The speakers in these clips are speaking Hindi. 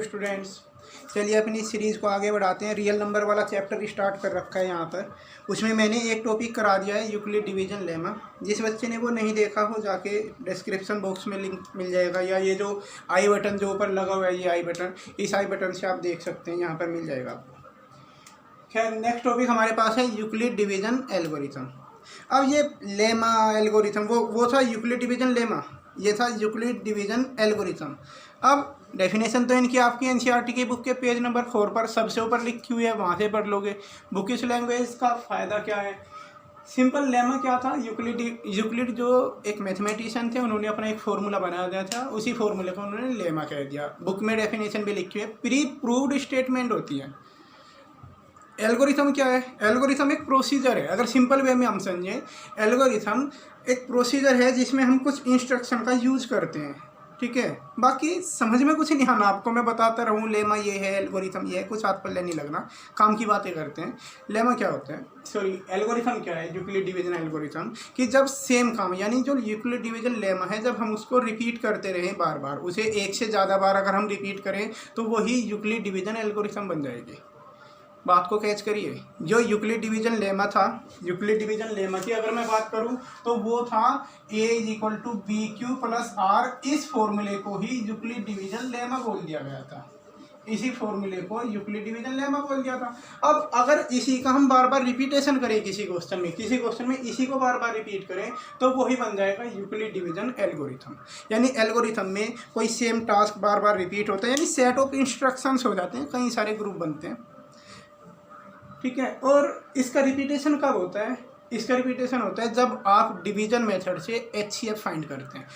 स्टूडेंट्स, चलिए अपनी सीरीज़ को आगे बढ़ाते हैं। रियल नंबर वाला चैप्टर स्टार्ट कर रखा है यहाँ पर। उसमें मैंने एक टॉपिक करा दिया है यूक्लिड डिवीजन लेमा। जिस बच्चे ने वो नहीं देखा हो जाके डिस्क्रिप्शन बॉक्स में लिंक मिल जाएगा, या ये जो आई बटन जो ऊपर लगा हुआ है ये आई बटन, इस आई बटन से आप देख सकते हैं, यहाँ पर मिल जाएगा आपको। खैर नेक्स्ट टॉपिक हमारे पास है यूक्लिड डिवीजन एल्गोरिथम। अब ये लेमा एल्गोरिथम वो था यूक्लिड डिवीजन लेमा, ये था यूक्लिड डिवीजन एल्गोरिथम। अब डेफिनेशन तो इनकी आपकी एनसीईआरटी की बुक के पेज नंबर 4 पर सबसे ऊपर लिखी हुई है, वहाँ से पढ़ लोगे। बुकिश लैंग्वेज का फ़ायदा क्या है? सिंपल लेमा क्या था? यूक्लिड जो एक मैथमेटिशियन थे, उन्होंने अपना एक फार्मूला बनाया दिया था, उसी फार्मूले को उन्होंने लेमा कह दिया। बुक में डेफिनेशन भी लिखी हुई है, प्री प्रूव्ड स्टेटमेंट होती है। एल्गोरिथम क्या है? एल्गोरिथम एक प्रोसीजर है। अगर सिंपल वे में हम समझें, एल्गोरिथम एक प्रोसीजर है जिसमें हम कुछ इंस्ट्रक्शन का यूज करते हैं, ठीक है। बाकी समझ में कुछ नहीं आना आपको, मैं बताता रहूँ लेमा ये है, एल्गोरिथम ये है, कुछ हाथ पल्ले नहीं लगना, काम की बातें करते हैं। लेमा क्या होता है, सॉरी एल्गोरिथम क्या है? यूक्लिड डिवीजन एल्गोरिथम कि जब सेम काम, यानी जो यूक्लिड डिवीजन लेमा है, जब हम उसको रिपीट करते रहें बार बार, उसे एक से ज़्यादा बार अगर हम रिपीट करें तो वही यूक्लिड डिवीजन एल्गोरिथम बन जाएगी। बात को कैच करिए। जो यूक्लिड डिवीजन लेमा था, यूक्लिड डिवीजन लेमा की अगर मैं बात करूं तो वो था a = bq + r। इस फॉर्मूले को ही यूक्लिड डिवीजन लेमा बोल दिया गया था। इसी फॉर्मूले को यूक्लिड डिवीजन लेमा बोल दिया था। अब अगर इसी का हम बार बार रिपीटेशन करें किसी क्वेश्चन में इसी को बार बार रिपीट करें तो वही बन जाएगा यूक्लिड डिवीजन एल्गोरिथम। यानी एल्गोरिथम में कोई सेम टास्क बार बार रिपीट होता है, यानी सेट ऑफ इंस्ट्रक्शंस हो जाते हैं, कई सारे ग्रुप बनते हैं, ठीक है। और इसका रिपीटेशन कब होता है? इसका रिपीटेशन होता है जब आप डिवीजन मेथड से एचसीएफ फाइंड करते हैं।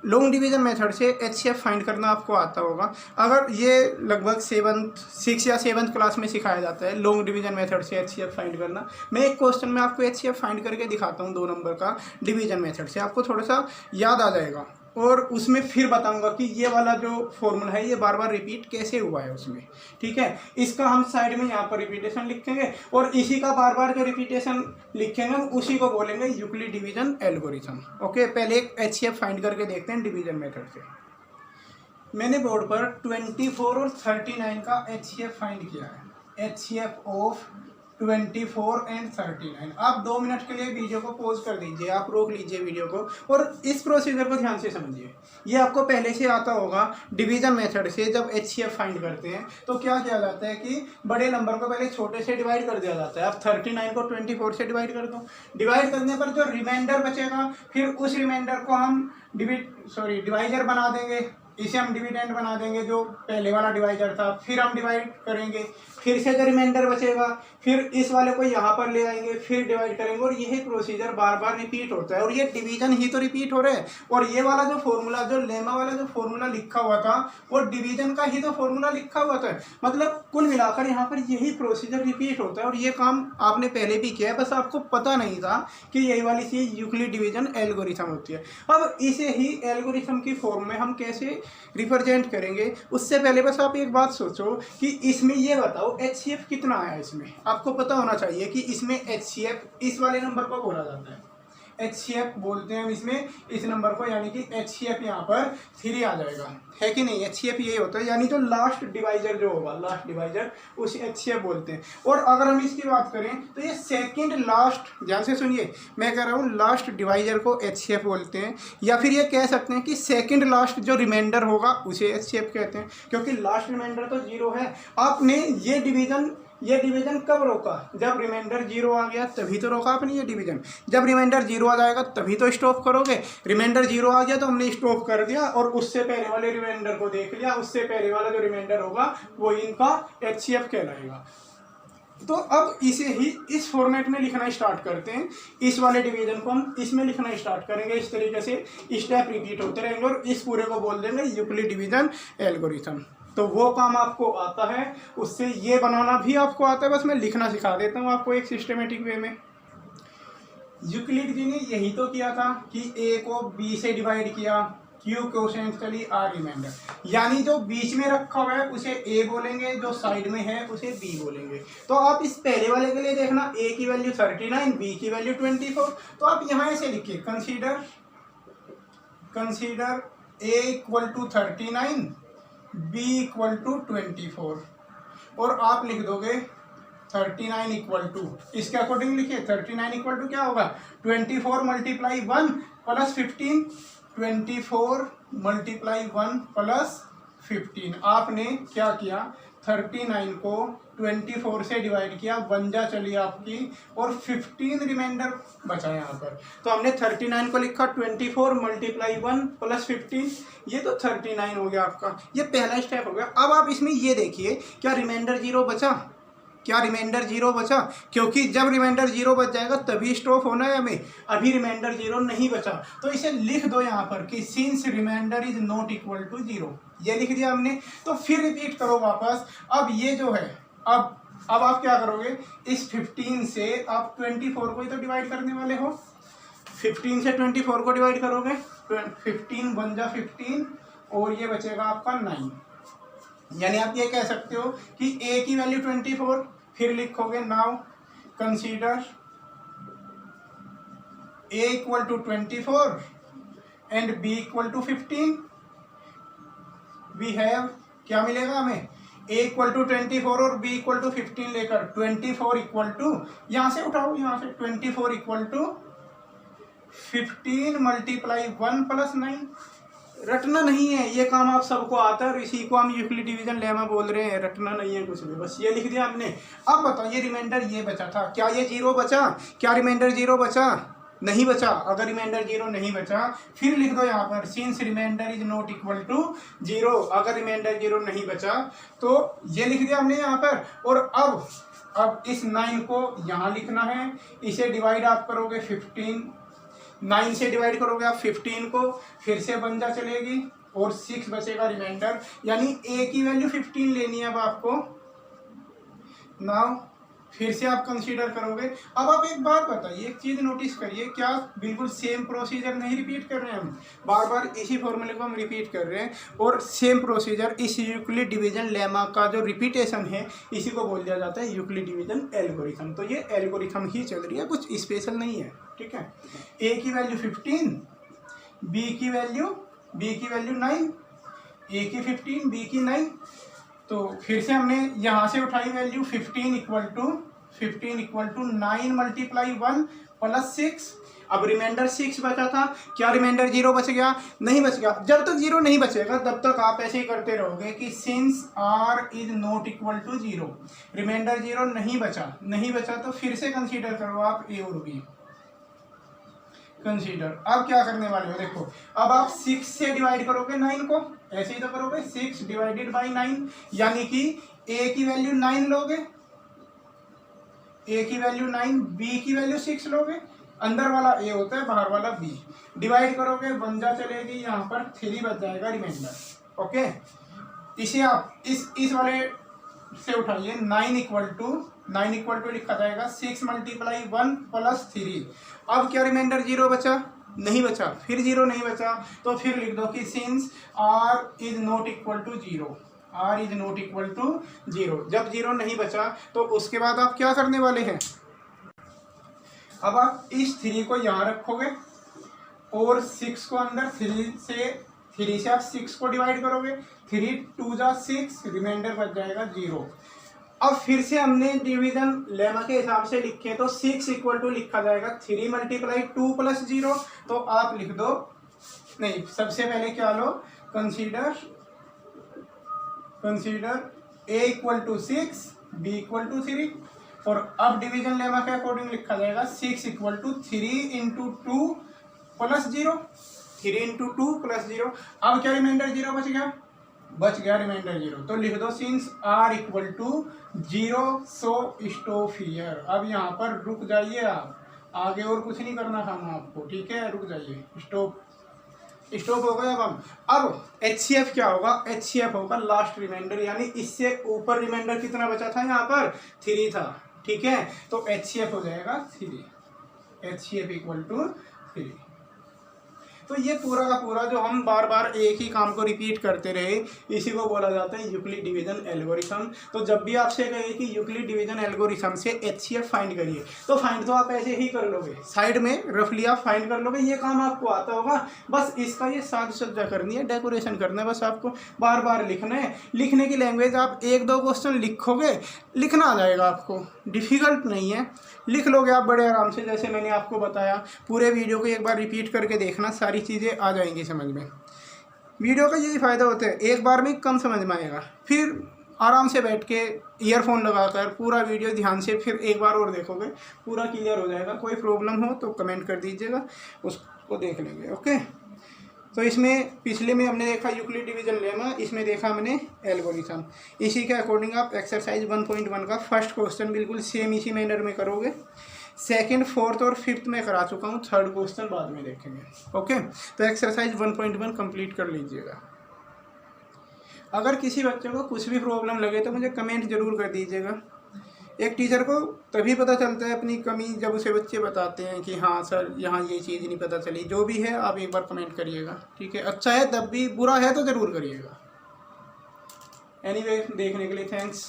लॉन्ग डिवीजन मेथड से एचसीएफ फाइंड करना आपको आता होगा। अगर ये लगभग 6 या 7th क्लास में सिखाया जाता है लॉन्ग डिवीजन मेथड से एचसीएफ फाइंड करना। मैं एक क्वेश्चन में आपको एचसीएफ फाइंड करके दिखाता हूँ 2 नंबर का डिवीजन मेथड से, आपको थोड़ा सा याद आ जाएगा। और उसमें फिर बताऊंगा कि ये वाला जो फॉर्मूला है ये बार बार रिपीट कैसे हुआ है उसमें, ठीक है। इसका हम साइड में यहाँ पर रिपीटेशन लिखेंगे और इसी का बार बार जो रिपीटेशन लिखेंगे उसी को बोलेंगे यूक्लिड डिवीजन एल्गोरिथम। ओके, पहले एक एचसीएफ फाइंड करके देखते हैं डिवीजन मेथड से। मैंने बोर्ड पर 24 और 39 का एचसीएफ फाइंड किया है। HCF of 24 and 39। आप 2 मिनट के लिए वीडियो को पॉज कर दीजिए, आप रोक लीजिए वीडियो को और इस प्रोसीजर को ध्यान से समझिए। ये आपको पहले से आता होगा। डिवीजन मेथड से जब एचसीएफ फाइंड करते हैं तो क्या किया जाता है कि बड़े नंबर को पहले छोटे से डिवाइड कर दिया जाता है। आप 39 को 24 से डिवाइड कर दो। डिवाइड करने पर जो रिमाइंडर बचेगा, फिर उस रिमाइंडर को हम डिवाइजर बना देंगे। इसे हम डिविडेंड बना देंगे, जो पहले वाला डिवाइजर था। फिर हम डिवाइड करेंगे, फिर से जो रिमाइंडर बचेगा फिर इस वाले को यहाँ पर ले आएंगे, फिर डिवाइड करेंगे। और यही प्रोसीजर बार बार रिपीट होता है और ये डिवीजन ही तो रिपीट हो रहा है। और ये वाला जो फॉर्मूला, जो लेमा वाला जो फॉर्मूला लिखा हुआ था, वो डिवीजन का ही तो फॉर्मूला लिखा हुआ था। मतलब कुल मिलाकर यहाँ पर यही प्रोसीजर रिपीट होता है और ये काम आपने पहले भी किया है, बस आपको पता नहीं था कि यही वाली चीज़ यूक्लिड डिवीजन एल्गोरिथम होती है। अब इसे ही एल्गोरिथम की फॉर्म में हम कैसे रिप्रेजेंट करेंगे, उससे पहले बस आप एक बात सोचो कि इसमें ये बताओ एचसीएफ कितना आया। इसमें आपको पता होना चाहिए कि इसमें एचसीएफ इस वाले नंबर को बोला जाता है। एचसीएफ बोलते हैं इसमें इस नंबर को, यानी कि एचसीएफ यहाँ पर 3 आ जाएगा, है कि नहीं। एचसीएफ यही होता है, यानी जो लास्ट डिवाइजर जो होगा, लास्ट डिवाइजर उसे एचसीएफ बोलते हैं। और अगर हम इसकी बात करें तो ये सेकंड लास्ट, ध्यान से सुनिए, मैं कह रहा हूँ लास्ट डिवाइजर को एचसीएफ बोलते हैं। या फिर ये कह सकते हैं कि सेकंड लास्ट जो रिमाइंडर होगा उसे एचसीएफ कहते हैं, क्योंकि लास्ट रिमाइंडर तो 0 है। आपने ये डिवीजन कब रोका? जब रिमाइंडर 0 आ गया तभी तो रोका आपने ये डिवीजन। जब रिमाइंडर 0 आ जाएगा तभी तो स्टॉप करोगे। रिमाइंडर 0 आ गया तो हमने स्टॉप कर दिया और उससे पहले वाले रिमाइंडर को देख लिया, उससे पहले वाला जो रिमाइंडर होगा वो इनका एचसीएफ कहलाएगा। तो अब इसे ही इस फॉर्मेट में लिखना स्टार्ट करते हैं। इस वाले डिवीजन को हम इसमें लिखना स्टार्ट करेंगे। इस तरीके से स्टेप रिपीट होते रहेंगे और इस पूरे को बोल देंगे यूक्लिड डिवीजन एल्गोरिथम। तो वो काम आपको आता है, उससे ये बनाना भी आपको आता है, बस मैं लिखना सिखा देता हूँ आपको एक सिस्टमेटिक वे में। यूक्लिड जी ने यही तो किया था कि a को b से डिवाइड किया, q कोसेंशली r रिमाइंडर, यानी जो बीच में रखा हुआ है उसे a बोलेंगे, जो साइड में है उसे b बोलेंगे। तो आप इस पहले वाले के लिए देखना, a की वैल्यू 39, b की वैल्यू 24। तो आप यहाँ ऐसे लिखिए, consider a = 39, b equal to 24 और आप लिख दोगे 39 इक्वल टू, इसके अकॉर्डिंग लिखिए 39 इक्वल टू क्या होगा 24 मल्टीप्लाई 1 प्लस 15, 24 मल्टीप्लाई 1 प्लस 15। आपने क्या किया 39 को 24 से डिवाइड किया, वंजा चली आपकी और 15 रिमाइंडर बचा यहाँ पर। तो हमने 39 को लिखा 24 मल्टीप्लाई 1 प्लस 15, ये तो 39 हो गया आपका। ये पहला स्टेप हो गया। अब आप इसमें ये देखिए क्या रिमाइंडर 0 बचा, क्या रिमाइंडर 0 बचा, क्योंकि जब रिमाइंडर 0 बच जाएगा तभी स्टॉप होना है हमें। अभी रिमाइंडर 0 नहीं बचा तो इसे लिख दो यहाँ पर कि since remainder is not equal to 0, ये लिख दिया हमने। तो फिर रिपीट करो वापस। अब ये जो है अब आप क्या करोगे, इस 15 से आप 24 को ही तो डिवाइड करने वाले हो। 15 से 24 को डिवाइड करोगे, 15 1 जा 15 और ये बचेगा आपका 9। यानी आप ये कह सकते हो कि a की वैल्यू 24, फिर लिखोगे now consider a equal to 24 and b equal to 15। We have क्या मिलेगा हमें, a इक्वल टू 24 और b इक्वल टू 15 लेकर 24 इक्वल टू, यहाँ से उठाओ, यहाँ से 24 इक्वल टू 15 मल्टीप्लाई 1 प्लस 9। रटना नहीं है, ये काम आप सबको आता है और इसी को हम यूक्लिड डिवीजन लेमा बोल रहे हैं। रटना नहीं है कुछ भी, बस ये लिख दिया हमने। अब बताओ ये रिमाइंडर ये बचा था, क्या ये 0 बचा, क्या रिमाइंडर 0 बचा, नहीं बचा। अगर रिमाइंडर 0 नहीं बचा फिर लिख दो यहाँ पर since remainder is not equal to 0। अगर रिमाइंडर 0 नहीं बचा तो ये लिख दिया हमने यहाँ पर। और अब इस 9 को यहाँ लिखना है, इसे डिवाइड आप करोगे 15, 9 से डिवाइड करोगे आप 15 को, फिर से बन जा चलेगी और 6 बचेगा रिमाइंडर। यानी a की वैल्यू 15 लेनी है अब आपको। नाउ फिर से आप कंसीडर करोगे। अब आप एक बात बताइए, एक चीज़ नोटिस करिए, क्या बिल्कुल सेम प्रोसीजर नहीं रिपीट कर रहे हैं हम, बार बार इसी फॉर्मूले को हम रिपीट कर रहे हैं। और सेम प्रोसीजर इस यूक्लिड डिवीजन लेमा का जो रिपीटेशन है इसी को बोल दिया जाता है यूक्लिड डिवीजन एल्गोरिथम। तो ये एल्गोरिथम ही चल रही है, कुछ स्पेशल नहीं है, ठीक है। a की वैल्यू 15, b की वैल्यू 9, a की 15 b की 9। तो फिर से हमने यहाँ से उठाई value 15 equal to 9 multiply 1 plus 6। अब रिमाइंडर 6 बचा था, क्या रिमाइंडर 0 बच गया, नहीं बच गया। जब तक 0 नहीं बचेगा तब तक आप ऐसे ही करते रहोगे कि since r is not equal to 0, remainder 0 नहीं बचा तो फिर से कंसीडर करो आप a और b कंसीडर। अब क्या करने वाले हो, देखो अब आप 6 से डिवाइड करोगे 9 को, ऐसे ही तो करोगे 6 डिवाइडेड बाई 9, यानी कि a की वैल्यू 9 लोगे, a की वैल्यू 9, b की वैल्यू 6 लोगे। अंदर वाला a होता है, बाहर वाला b। डिवाइड करोगे 1 जा चलेगी, यहाँ पर 3 बच जाएगा रिमाइंडर। ओके, इसे आप इस वाले से उठाइए 9 इक्वल टू लिखा जाएगा 6 मल्टीप्लाई 1 प्लस 3। अब क्या रिमाइंडर 0 बचा, नहीं बचा। फिर 0 नहीं बचा तो फिर लिख दो कि since r is not equal to 0। जब 0 नहीं बचा तो उसके बाद आप क्या करने वाले हैं, अब आप इस 3 को यहाँ रखोगे और 6 को अंदर, 3 से आप 6 को डिवाइड करोगे, 3 2 जा 6, रिमाइंडर बच जाएगा 0। अब फिर से हमने डिवीजन लेमा के हिसाब से लिखे तो 6 इक्वल टू लिखा जाएगा 3 मल्टीप्लाई 2 प्लस 0। तो आप लिख दो, नहीं सबसे पहले क्या लो, consider a equal to 6 b equal to 3। और अब डिवीजन लेमा के अकॉर्डिंग लिखा जाएगा 6 equal to 3 into 2 plus 0, 3 into 2 plus 0। अब क्या रिमाइंडर 0 बच गया रिमाइंडर 0। तो लिख दो since r equal to 0 so stop here. अब यहाँ पर रुक जाइए, आप आगे और कुछ नहीं करना खाना आपको, ठीक है, रुक जाइए, स्टॉप हो गया। अब HCF क्या होगा, HCF होगा लास्ट रिमाइंडर, यानी इससे ऊपर रिमाइंडर कितना बचा था, यहाँ पर 3 था, ठीक है। तो HCF हो जाएगा 3, HCF इक्वल टू 3। तो ये पूरा का पूरा जो हम बार बार एक ही काम को रिपीट करते रहे, इसी को बोला जाता है यूक्लिड डिवीजन एल्गोरिथम। तो जब भी आपसे कहे कि यूक्लिड डिवीजन एल्गोरिथम से एचसीएफ फाइंड करिए, तो फाइंड तो आप ऐसे ही कर लोगे, साइड में रफली आप फाइंड कर लोगे, ये काम आपको आता होगा। बस इसका ये साज सज्जा करनी है, डेकोरेशन करना है, बस आपको बार बार लिखना है। लिखने की लैंग्वेज आप 1-2 क्वेश्चन लिखोगे, लिखना आ जाएगा आपको, डिफ़िकल्ट नहीं है, लिख लोगे आप बड़े आराम से। जैसे मैंने आपको बताया, पूरे वीडियो को एक बार रिपीट करके देखना, सारी चीज़ें आ जाएंगी समझ में। वीडियो का यही फ़ायदा होता है, एक बार में कम समझ में आएगा, फिर आराम से बैठ के ईयरफोन लगाकर पूरा वीडियो ध्यान से फिर एक बार और देखोगे, पूरा क्लियर हो जाएगा। कोई प्रॉब्लम हो तो कमेंट कर दीजिएगा, उसको देख लेंगे। ओके, तो इसमें पिछले में हमने देखा यूक्लिड डिवीजन लेमा, इसमें देखा हमने एल्गोरिथम। इसी के अकॉर्डिंग आप एक्सरसाइज 1.1 का फर्स्ट क्वेश्चन बिल्कुल सेम इसी मैनर में करोगे। सेकंड, फोर्थ और फिफ्थ में करा चुका हूँ, थर्ड क्वेश्चन बाद में देखेंगे। ओके, तो एक्सरसाइज 1.1 कंप्लीट कर लीजिएगा। अगर किसी बच्चे को कुछ भी प्रॉब्लम लगे तो मुझे कमेंट जरूर कर दीजिएगा। एक टीचर को तभी पता चलता है अपनी कमी जब उसे बच्चे बताते हैं कि हाँ सर यहाँ ये चीज़ नहीं पता चली। जो भी है आप एक बार कमेंट करिएगा, ठीक है। अच्छा है तब भी, बुरा है तो ज़रूर करिएगा। एनीवे, देखने के लिए थैंक्स।